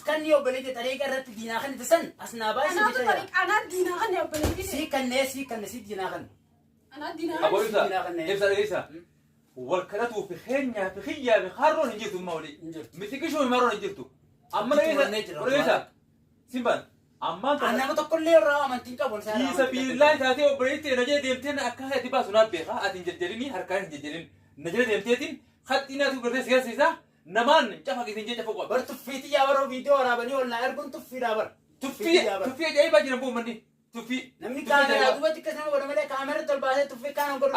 كان يوبلي طريقة رت دينا خن تسن أصنع باي أنا طريق أنا دينا خن يوبلي سي كان سي دينا خن أنا دينا أبو إيسا والكلاتو في خينيا في خيا في خارون نجيتو مولي مثل شو مرون نجيتو أما إيسا سيمبان أما أنا بتقول لي الرا من تيجا بونسا في سبيل الله تاتي وبريتي نجي ديمتين أكاه تبى سنات بيها أتين جدريني هركان جدرين نجي ديمتين خدينا تو بريس يا سيسا نمان جافا كيسين جافا فوق بر تفيتي يا برو فيديو رابني ولا أربون تفي رابر تفي جاي باجي نبوم مني تفي نمني كاميرا أبغى تكسر ولا ملك كاميرا تلباسه تفي كانوا كل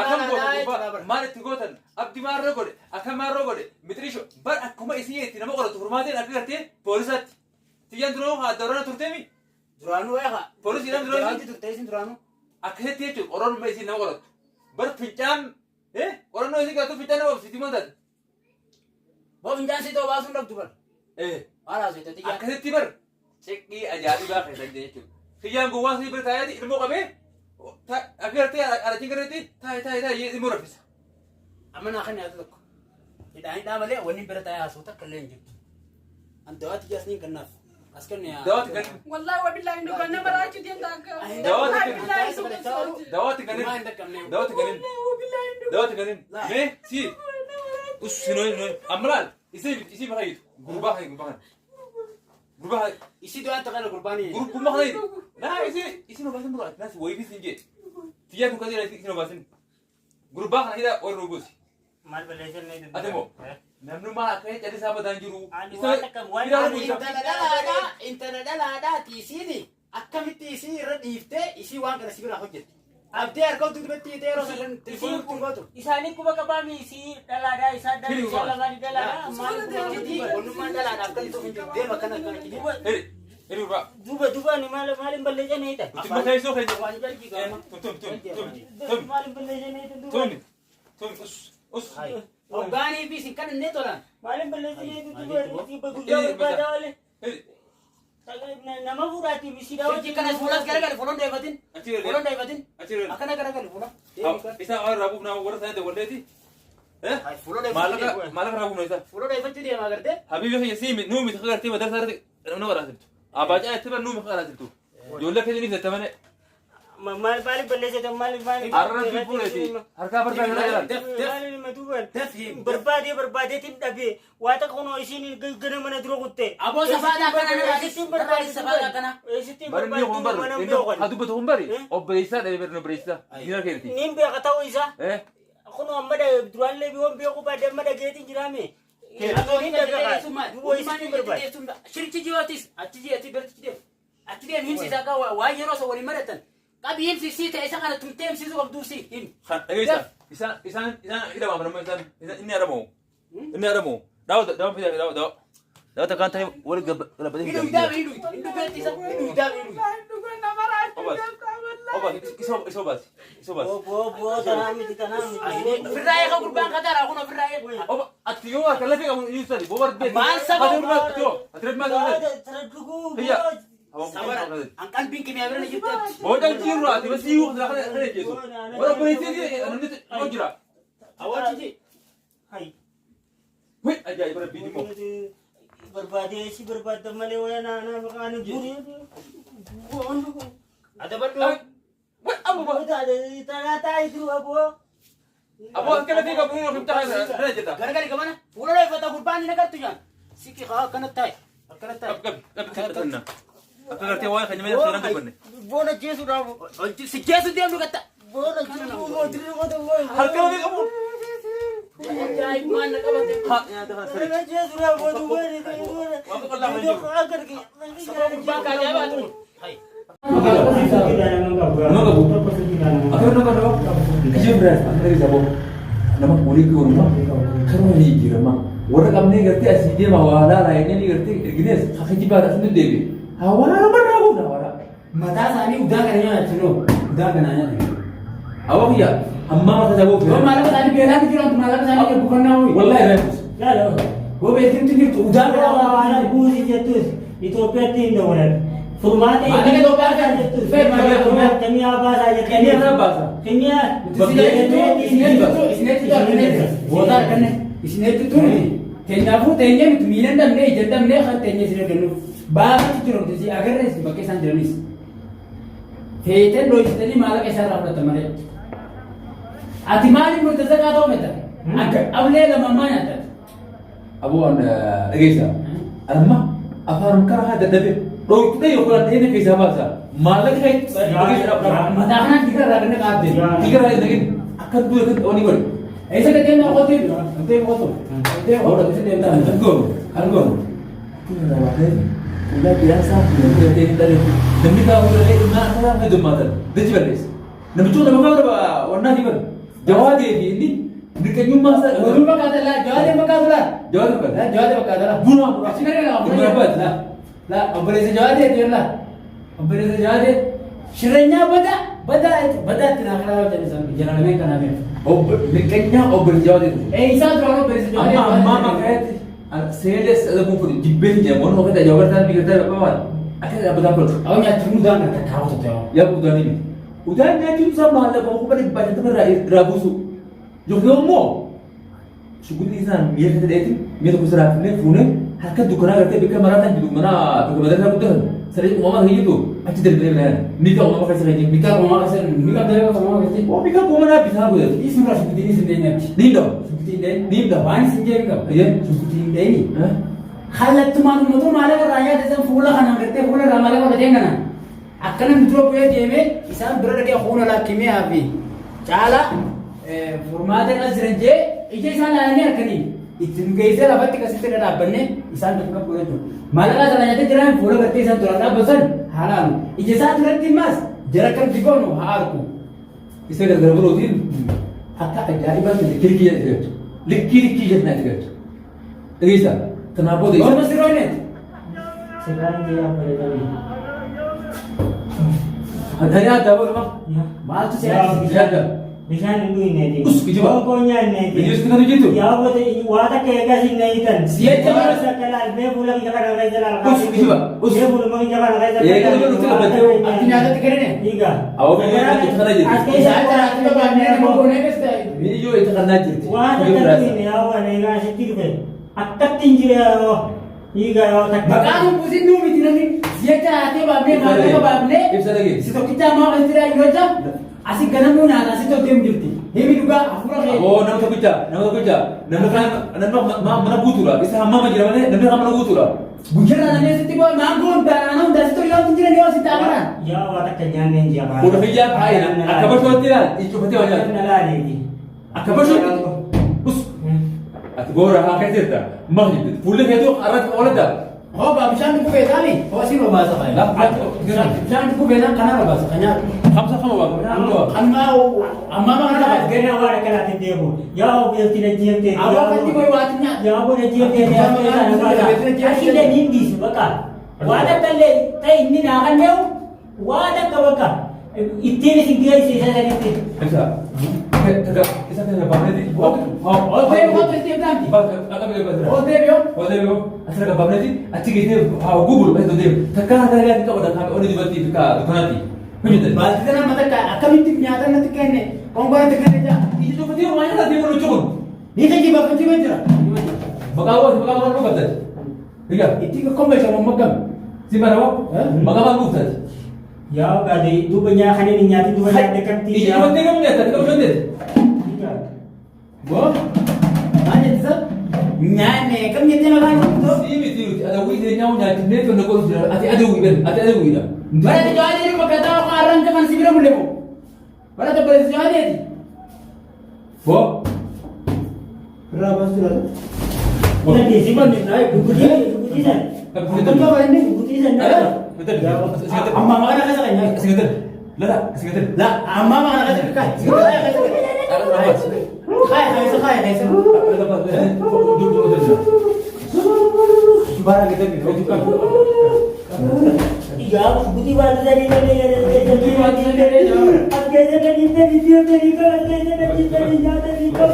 ما نتقولن أبدي ما رجول أكمل ما رجول متريشو بر أكمل إسيه تنا ما قلت فرماتين أكيرتي بوليسات تيجي درو هادرنا ترتمي درانو يا بوليس ينام درانو ترتيسين درانو أكيد تيجي أوران ما يصير نما قلت بر فيجان أوران ما يصير كاتو فيجان ما بسيتي ما ده بو فيجان سيتو باسون رب تبر على سيتو تيجي أكيد تبر شكلي أجاري بقى خير تيجي فيجان جوا سيد بر تايدي المو كمي أكيرتي على تيجي تاي يمرفس أما ناخني أتلك إذا أنت عمله وني برتايا صوتك كلين جبت أنت دوات جاسني كناف أسكنني دوات كن والله وبالله إنه كنا براجع دين داك دوات كن ما سي وش سنوي أمرال يسي بخير غربا يسي دوات تغير قرباني غرب ما خير لا يسي نباسن برا ناس ويبي سنجي تيجي كذي يسي نباسن غربا هذا ورنوبوس مال بلشة नहीं أتمو نمنو ما أكيد jadi sahabat anjuru انت لا تيسيني أكمل تيسي رديفته يسي وان كنا سيبنا حجت أبدي أركض تبتي تيرو سلن تيسين تقولتو إساني كوبا كبامي إسي دلا إسا دلا إسا لغاني دلا مال جدي ونما دلا نأكل تو فينجو ده مكان كنا كذي هري بقى دوبا ni malam belajar ni tak تبغى كيسو كيسو تم malam belajar ni tu تم أس هاي أوغاني بيس كان النتوران malam belajar ni tu tiba guna berpada oleh nama burati bisi dah jadi kan sebulan kira-kira follow daivatin akan kira-kira follow bisa orang rabu nama orang saya dewan deh hai follow daivatin malah rabu nama saya follow daivatin dia magar deh habis dia sih nu mit khagar tiba dah sarat nama orang itu abaja itu kan nu mit khagar itu jolla kejadian itu teman mal balik belajar tu mal balik arran people itu harga berapa jalan mal matuan tafhim berbadi tim tapi wata kono isini gana mana terus kutte abo safada kana berbadi safada kana baru ni humbar hadu betul humbari oh berisa dari berno berisa gila kerti nimbe kata isa kono ambada duan lebih hombe ko pada ambada geti jirame shirki jiwatis ati berti ati hin sisa ka wa yero so wali maratan قبل يمسي سيتا إذا كانت تمتين سيزو قبضوسي هم خان إذا إذا ما برمو إذا إني أرمو داو في داو تكان تاي ورق ولا بدي إنه يدام إنه بيتي سب إنه يدام إسوباس بو تنامي في الرأي خبر بان كتار أخونا في الرأي أتيو أكلا في كم يوصل بوار بيت ما سبب أترد ما هي angkan pinky ni abang ni kita. Bodang ciru lah, tiba siu dah kena jesu. Orang berhenti ni, anu ni mau jira. Awak cici. Hai. Wih, aja ibarat bini mo. Berbadi si berbadi teman lewat anak makan buri. Ada berdua. Wih, abu Abu ada tanah itu abu. Abu angkat ni kamu nak kita ada jeda. Gara-gara ke mana? Pulau dah kata kurban ni nak tu jan. Sikit kena tay. Kena tay. Kena. Aku ngerti awak hanya macam seorang tu pun. Bona Yesus rabu. Si Yesus dia lu kata. Bona Yesus mau terima kata. Harga ni kamu. Jai mana kamu tu? Ha, ya dah Bona Yesus rabu tu bona. Aku kalau macam tu. Agar ki. Bangka dia apa tu? Hai. Nama kamu? Aku nama kamu. Kau beras. Aku dari Sabah. Nama kulit ke rumah. Kamu ni jirama. Orang kami ni kerja asyik dia bawa lainnya ni kerja. Gini, kakak cipa tak sendiri dewi. Awalnya mana aku dah awalnya. Mata sani udah kerja cino. Udah kenanya. Awak ya, amma masa jago. Oh malam tadi bela tu cino, malam sani bukan nawi. Wallahi rebus. Lalu. Gue betul tu udah Anak buzi jatuh. Itu petin doang. Format ini. Mana kita bahas tu? Kami apa saja. Kini apa bahasa? Kini. Isine tu. Bodoh kan? Isine tu tu. Keenyaafuu teenyee miti miila dhabnee ija dhabnee kan teenyee si dandannu baafatti jiru si agarrees bakka isaan jiranis feeten dhoofitanii maallaqa isaa irraa fudhatan malee ati maaliif murteessa qaatoo meta akka ablee lamammaa nyaatan abu'aan dhageessa amma afaan karaa dadhabe dhoofitudha yookaan dheedha keessaa baasa maallaqa mataa kanaan diga irraa ganna qaabdee diga irraa dhagin akka dura kan ta'anii godhe eessa gateen naa qotee qotee qotu qotee qotu qotee deemtaa kan goonu udah biasa udah dari demi kau udah nah itu mata dia jelas nabi tu nama kau warna di mana Jawa dia ini mereka nyuma masa nyuma kata lah Jawa dia makan lah Jawa dia makan lah bunuh sih kan lah berapa lah ambil Jawa dia lah ambil Jawa dia Shirenya bada tidak kalau jadi sampai jalan lain kan ada oh mereka Jawa dia isa terlalu bersejawa dia mama kayak Seles ada mungkin jibin je, mohon kita jawatan di kita apa wan? Akhirnya apa dapat? Awak nyatu muda nak tahu tu tahu. Ya muda ni. Udah nyatu sama ada bawa balik banyak tu rabusu. Juga mo. Syukur ni san, biar kita dating, biar tu kusara ni, phone, harkat dukana kerja bika maratan jadi mana, bika maratan aku tu. Sering mama hidup tu, aci dari mana? Mika mama kasih lagi, mika mama kasih, mika dari mama kasih. Oh mika mama nak bisa aku. Ini semua syukur ini sendiri. Ni dah, syukur ini, ni dah. Wani sendiri mika. Ya, syukur ini. Halat tu malu tu malah keraya dengan fulla kan angkatnya fulla ramai kan ada yang mana? Akan mitro punya jeme, isam berada di khuna lah kimia api. Cala, format yang asrenje, ije sana ni akani. Itu guys rapat kasih terada apa ni? Isam tukar punya tu. Malah kan jalan jadi jalan fulla berarti isam turun apa bosan? Haram. Ije sana turun timas, jerakan jikono harku. Isai kerja berutin. Hatta ajaib tu kirki je tu. Likki je nak tu. Terisa, kenapa tu? Oh masih ronet. Sekarang dia apa dia tadi? Ada ada apa rumah? Ya. Mal tu saya ada. Bisa nunggu ini. Us kiji ba? Pokoknya ini. Video setengah tu gitu. Ya buat wada kayak kasih ini kan. Siapa cakap? Sekarang dia pulang jangan orang jalan. Us kiji ba? Us. Dia pulang jangan orang jalan. Ya kan itu kita baca. Artinya ada tiga ni. Iya. Awak memang itu kan aja. Saya tak tahu apa ni mau kena pesta. Video itu kan aja. Wada tapi ini awak ni kasih tiga. Atak tinggi ya. Iya tak. Makanya pusing dulu itu nanti. Siapa hati babne, babne babne. Bisa lagi. Situ kita mau istirahat aja. Asik ganam pun ada, situ tim jirti. Ini juga aku lagi. Oh, nama tu kerja. Nama mana butuh lah. Bisa mama jadi mana? Nama mana butuh lah. Bukan ada ni situ bawa manggung, tanam dan situ yang tinggi ni awak situ apa? Ya awak kenyang ni dia. Udah kerja apa ya? Akabar tu tidak. Itu betul aja. Kenalan ini. Akabar tu. Us. Atu gora hakai cerita. Mah itu. Pulang itu arah orang dah. Oh, babisan tu beda ni. Oh, sih lo bahasa kaya. Babisan tu beda karena bahasa kaya. Kamsa kama ba? Amma mana Gana awak kena tindiu. Ya awak tidak jiat dia. awak nanti kau watinya. Ya awak tidak jiat dia. Asyik dia nindi sebaka. Wada talle, tay ini nak akan dia. Wada kawaka. Itu ni singgah sisa dari itu. Bisa. Tegak. Bisa kita bapne di. Oh, dia buat setiap nanti. Agak beda. Oh, dia bio. Oh, dia bio. Asal ka bapne di. Aci gitu. Google itu dia. Tegak ada kita udah kami udah dibuat di ka dukanati. Begitu. Berarti kan mata akan itu nyata nanti kene. Kongkong nanti kene aja. Itu tu dia mana dia mau lucu. Ni kan jiba kan jiba je. Bakawan lu kata. Lihat. Itu kau kembali sama magam. Si mana? Bakawan lu kata. Ya kali itu banyak hari ini nyati tu banyak dekat Iya, penting kamu lihat, kita udah Bo, mana tu? Nyane, kamu nyate makan tu? Sini tu, ada wih dia nyawa nyati, dia tu nak kau sudah, ada wih dah. Mana tu jadi ni kau kata aku arang jangan sih bila boleh bo. Mana tu boleh jadi? Bo, Berapa sudah? Nanti simpan ni, buku ni san. Kamu apa ini? Buku ni san. betul. Amma mana kata kanya? Sekitar, lah, sekitar. Lah, amma mana kata kaya? Kaya. Barang kita ni, rujukan. Iya, buku baru dari mana? Buku baru dari mana? Agak jangan ini dia beri kau, agak jangan ini dia.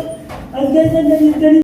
Agak jangan ini.